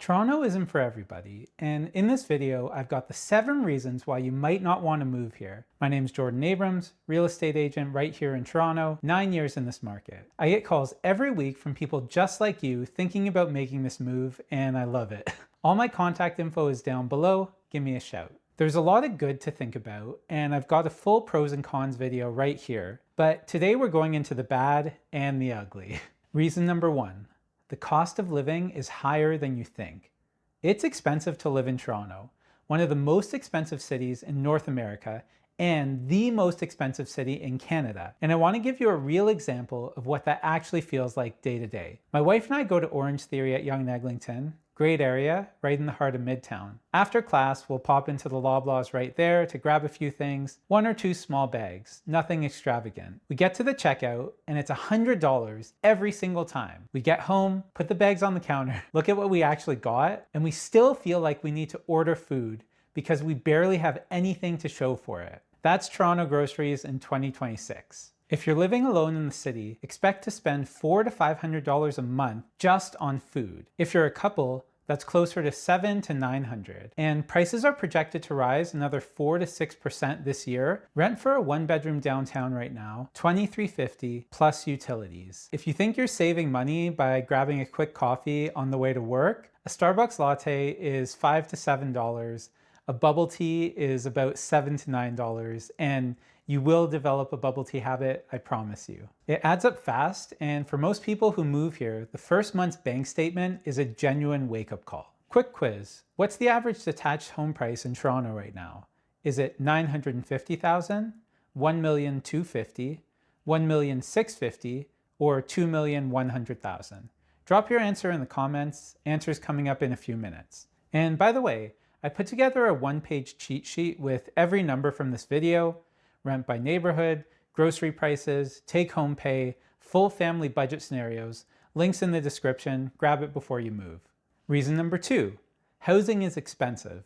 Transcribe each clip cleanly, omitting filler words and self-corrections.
Toronto isn't for everybody, and in this video, I've got the 7 reasons why you might not want to move here. My name's Jordan Abrams, real estate agent right here in Toronto, 9 years in this market. I get calls every week from people just like you thinking about making this move, and I love it. All my contact info is down below, give me a shout. There's a lot of good to think about, and I've got a full pros and cons video right here, but today we're going into the bad and the ugly. Reason number 1. The cost of living is higher than you think. It's expensive to live in Toronto, one of the most expensive cities in North America and the most expensive city in Canada. And I want to give you a real example of what that actually feels like day to day. My wife and I go to Orange Theory at Yonge and Eglinton. Great area, right in the heart of Midtown. After class, we'll pop into the Loblaws right there to grab a few things, 1 or 2 small bags, nothing extravagant. We get to the checkout and it's $100 every single time. We get home, put the bags on the counter, look at what we actually got, and we still feel like we need to order food because we barely have anything to show for it. That's Toronto groceries in 2026. If you're living alone in the city, expect to spend $400 to $500 a month just on food. If you're a couple, that's closer to $700 to $900. And prices are projected to rise another 4 to 6% this year. Rent for a 1-bedroom downtown right now, $2,350 plus utilities. If you think you're saving money by grabbing a quick coffee on the way to work, a Starbucks latte is $5 to $7. A bubble tea is about $7 to $9, and you will develop a bubble tea habit, I promise you. It adds up fast, and for most people who move here, the first month's bank statement is a genuine wake-up call. Quick quiz. What's the average detached home price in Toronto right now? Is it $950,000, $1,250,000, $1,650,000, or $2,100,000? Drop your answer in the comments. Answers coming up in a few minutes. And by the way, I put together a 1-page cheat sheet with every number from this video, rent by neighborhood, grocery prices, take-home pay, full family budget scenarios, links in the description, grab it before you move. Reason number 2, housing is expensive,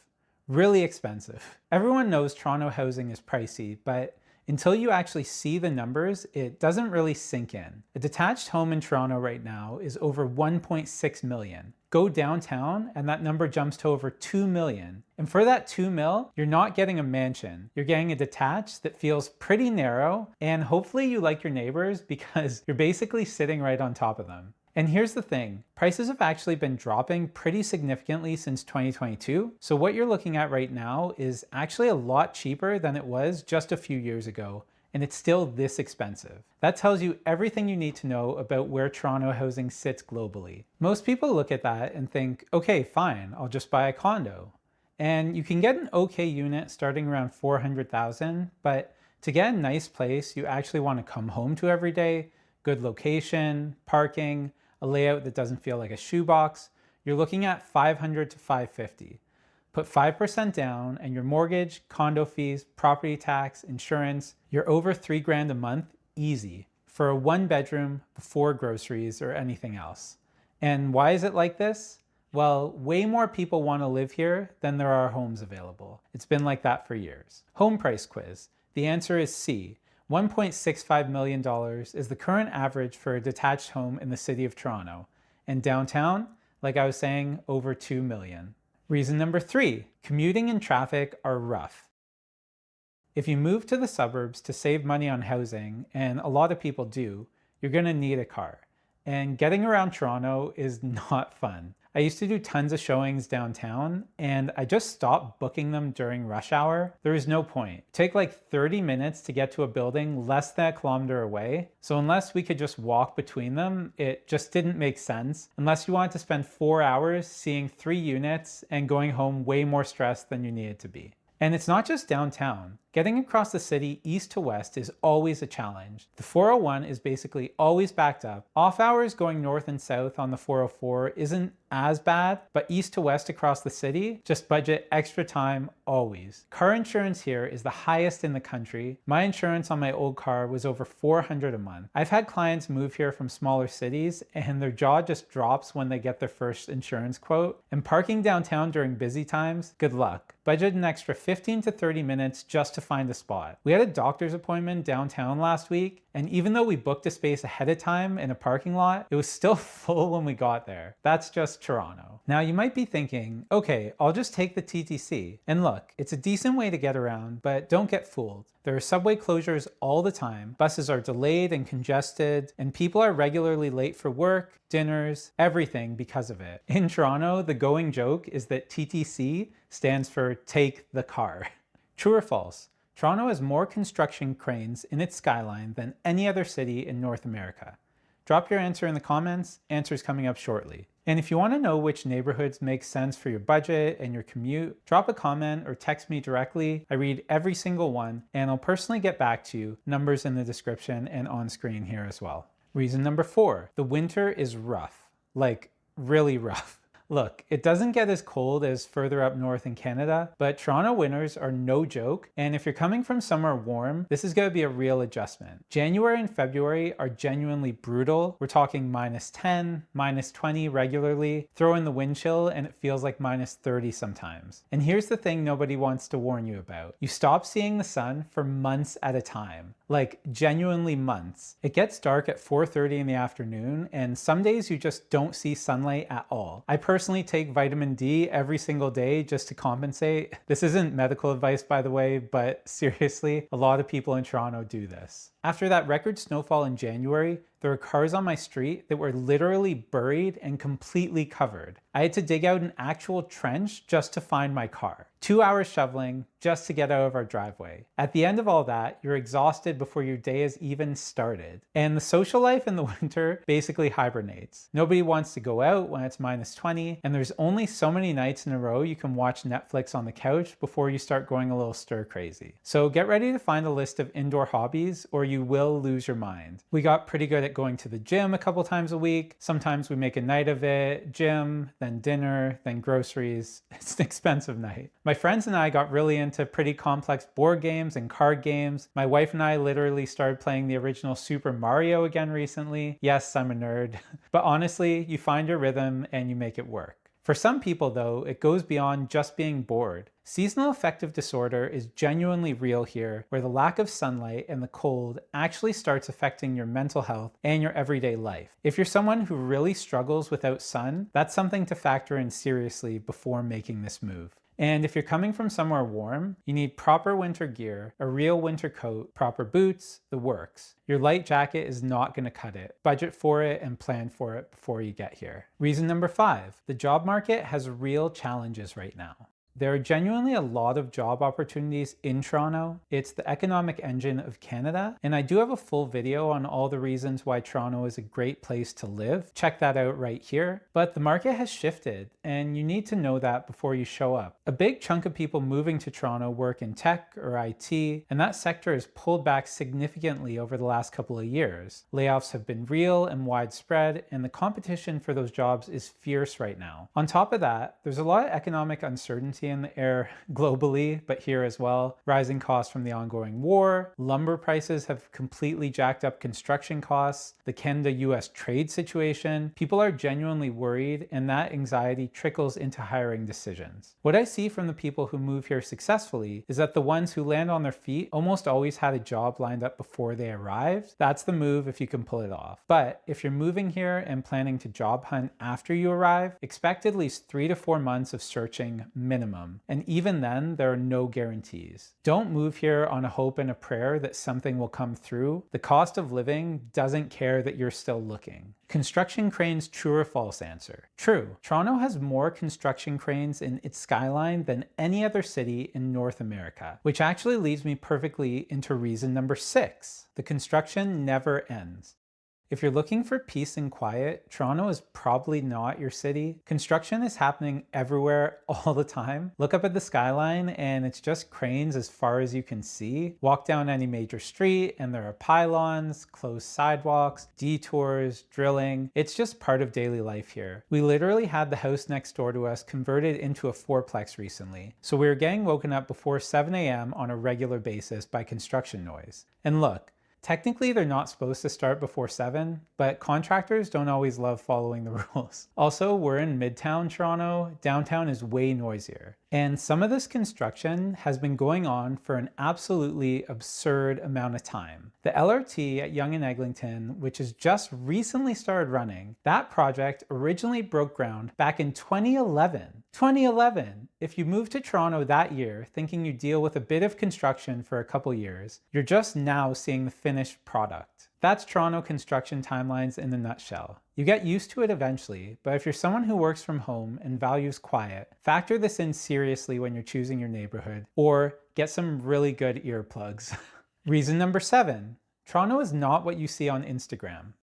really expensive. Everyone knows Toronto housing is pricey, but until you actually see the numbers, it doesn't really sink in. A detached home in Toronto right now is over 1.6 million. Go downtown and that number jumps to over 2 million. And for that 2 mil, you're not getting a mansion. You're getting a detached that feels pretty narrow, and hopefully you like your neighbors because you're basically sitting right on top of them. And here's the thing, prices have actually been dropping pretty significantly since 2022. So what you're looking at right now is actually a lot cheaper than it was just a few years ago. And it's still this expensive. That tells you everything you need to know about where Toronto housing sits globally. Most people look at that and think, okay, fine, I'll just buy a condo. And you can get an okay unit starting around $400,000, but to get a nice place you actually want to come home to every day, good location, parking, a layout that doesn't feel like a shoebox, you're looking at $500 to $550. Put 5% down and your mortgage, condo fees, property tax, insurance, you're over $3,000 a month, easy, for a 1-bedroom before groceries or anything else. And why is it like this? Well, way more people want to live here than there are homes available. It's been like that for years. Home price quiz. The answer is C. $1.65 million is the current average for a detached home in the city of Toronto. And downtown, like I was saying, over 2 million. Reason number 3, commuting and traffic are rough. If you move to the suburbs to save money on housing, and a lot of people do, you're going to need a car. And getting around Toronto is not fun. I used to do tons of showings downtown, and I just stopped booking them during rush hour. There is no point. Take like 30 minutes to get to a building less than a kilometer away. So unless we could just walk between them, it just didn't make sense. Unless you wanted to spend 4 hours seeing 3 units and going home way more stressed than you needed to be. And it's not just downtown. Getting across the city east to west is always a challenge. The 401 is basically always backed up. Off hours going north and south on the 404 isn't as bad, but east to west across the city, just budget extra time always. Car insurance here is the highest in the country. My insurance on my old car was over $400 a month. I've had clients move here from smaller cities and their jaw just drops when they get their first insurance quote. And parking downtown during busy times, good luck. Budget an extra 15 to 30 minutes just to find a spot. We had a doctor's appointment downtown last week, and even though we booked a space ahead of time in a parking lot, it was still full when we got there. That's just Toronto. Now you might be thinking, okay, I'll just take the TTC. And look, it's a decent way to get around, but don't get fooled. There are subway closures all the time, buses are delayed and congested, and people are regularly late for work, dinners, everything because of it. In Toronto, the going joke is that TTC stands for take the car. True or false? Toronto has more construction cranes in its skyline than any other city in North America. Drop your answer in the comments, answers coming up shortly. And if you want to know which neighborhoods make sense for your budget and your commute, drop a comment or text me directly. I read every single one, and I'll personally get back to you. Numbers in the description and on screen here as well. Reason number 4, the winter is rough. Like, really rough. Look, it doesn't get as cold as further up north in Canada, but Toronto winters are no joke, and if you're coming from somewhere warm, this is going to be a real adjustment. January and February are genuinely brutal. We're talking -10, -20 regularly. Throw in the wind chill and it feels like -30 sometimes. And here's the thing nobody wants to warn you about. You stop seeing the sun for months at a time. Like, genuinely months. It gets dark at 4:30 in the afternoon, and some days you just don't see sunlight at all. I personally take vitamin D every single day just to compensate. This isn't medical advice, by the way, but seriously, a lot of people in Toronto do this. After that record snowfall in January, there were cars on my street that were literally buried and completely covered. I had to dig out an actual trench just to find my car. 2 hours shoveling just to get out of our driveway. At the end of all that, you're exhausted before your day has even started. And the social life in the winter basically hibernates. Nobody wants to go out when it's -20, and there's only so many nights in a row you can watch Netflix on the couch before you start going a little stir crazy. So get ready to find a list of indoor hobbies or you will lose your mind. We got pretty good at going to the gym a couple times a week. Sometimes we make a night of it, gym, then dinner, then groceries. It's an expensive night. My friends and I got really into pretty complex board games and card games. My wife and I literally started playing the original Super Mario again recently. Yes, I'm a nerd. But honestly, you find your rhythm and you make it work. For some people though, it goes beyond just being bored. Seasonal affective disorder is genuinely real here, where the lack of sunlight and the cold actually starts affecting your mental health and your everyday life. If you're someone who really struggles without sun, that's something to factor in seriously before making this move. And if you're coming from somewhere warm, you need proper winter gear, a real winter coat, proper boots, the works. Your light jacket is not going to cut it. Budget for it and plan for it before you get here. Reason number 5, the job market has real challenges right now. There are genuinely a lot of job opportunities in Toronto. It's the economic engine of Canada, and I do have a full video on all the reasons why Toronto is a great place to live. Check that out right here. But the market has shifted, and you need to know that before you show up. A big chunk of people moving to Toronto work in tech or IT, and that sector has pulled back significantly over the last couple of years. Layoffs have been real and widespread, and the competition for those jobs is fierce right now. On top of that, there's a lot of economic uncertainty in the air globally, but here as well. Rising costs from the ongoing war, lumber prices have completely jacked up construction costs, the Canada-US trade situation. People are genuinely worried, and that anxiety trickles into hiring decisions. What I see from the people who move here successfully is that the ones who land on their feet almost always had a job lined up before they arrived. That's the move if you can pull it off. But if you're moving here and planning to job hunt after you arrive, expect at least 3 to 4 months of searching minimum. And even then, there are no guarantees. Don't move here on a hope and a prayer that something will come through. The cost of living doesn't care that you're still looking. Construction cranes, true or false answer? True. Toronto has more construction cranes in its skyline than any other city in North America, which actually leads me perfectly into reason number 6. The construction never ends. If you're looking for peace and quiet, Toronto is probably not your city. Construction is happening everywhere all the time. Look up at the skyline and it's just cranes as far as you can see. Walk down any major street and there are pylons, closed sidewalks, detours, drilling. It's just part of daily life here. We literally had the house next door to us converted into a fourplex recently. So we were getting woken up before 7 a.m. on a regular basis by construction noise. And look, Technically, they're not supposed to start before 7, but contractors don't always love following the rules. Also, we're in Midtown Toronto. Downtown is way noisier. And some of this construction has been going on for an absolutely absurd amount of time. The LRT at Yonge and Eglinton, which has just recently started running, that project originally broke ground back in 2011. 2011! If you moved to Toronto that year thinking you deal with a bit of construction for a couple years, you're just now seeing the finished product. That's Toronto construction timelines in a nutshell. You get used to it eventually, but if you're someone who works from home and values quiet, factor this in seriously when you're choosing your neighborhood, or get some really good earplugs. Reason number 7, Toronto is not what you see on Instagram.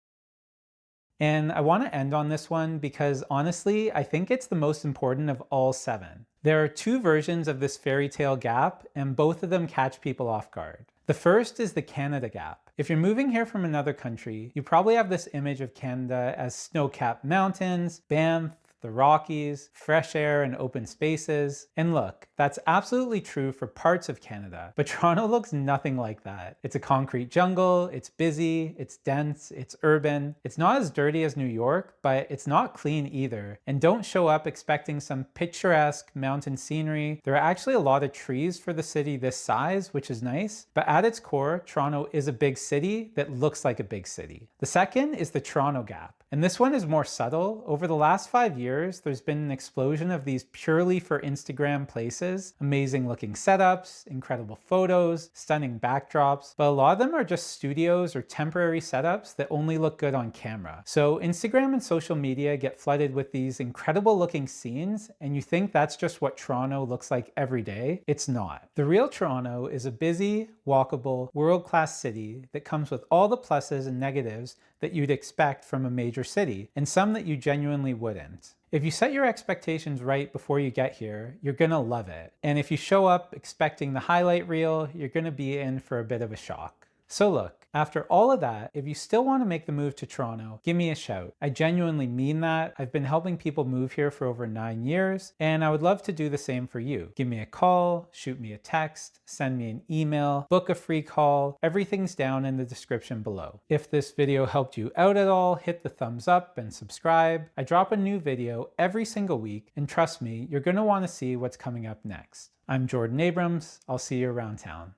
And I want to end on this one because honestly, I think it's the most important of all 7. There are 2 versions of this fairy tale gap, and both of them catch people off guard. The first is the Canada gap. If you're moving here from another country, you probably have this image of Canada as snow-capped mountains, Banff, the Rockies, fresh air and open spaces. And look, that's absolutely true for parts of Canada, but Toronto looks nothing like that. It's a concrete jungle, it's busy, it's dense, it's urban. It's not as dirty as New York, but it's not clean either. And don't show up expecting some picturesque mountain scenery. There are actually a lot of trees for the city this size, which is nice, but at its core, Toronto is a big city that looks like a big city. The second is the Toronto gap. And this one is more subtle. Over the last 5 years, there's been an explosion of these purely for Instagram places. Amazing looking setups, incredible photos, stunning backdrops, but a lot of them are just studios or temporary setups that only look good on camera. So Instagram and social media get flooded with these incredible looking scenes, and you think that's just what Toronto looks like every day. It's not. The real Toronto is a busy, walkable, world-class city that comes with all the pluses and negatives that you'd expect from a major city, and some that you genuinely wouldn't. If you set your expectations right before you get here, you're gonna love it. And if you show up expecting the highlight reel, you're gonna be in for a bit of a shock. So look, after all of that, if you still want to make the move to Toronto, give me a shout. I genuinely mean that. I've been helping people move here for over 9 years, and I would love to do the same for you. Give me a call, shoot me a text, send me an email, book a free call. Everything's down in the description below. If this video helped you out at all, hit the thumbs up and subscribe. I drop a new video every single week, and trust me, you're going to want to see what's coming up next. I'm Jordan Abrams. I'll see you around town.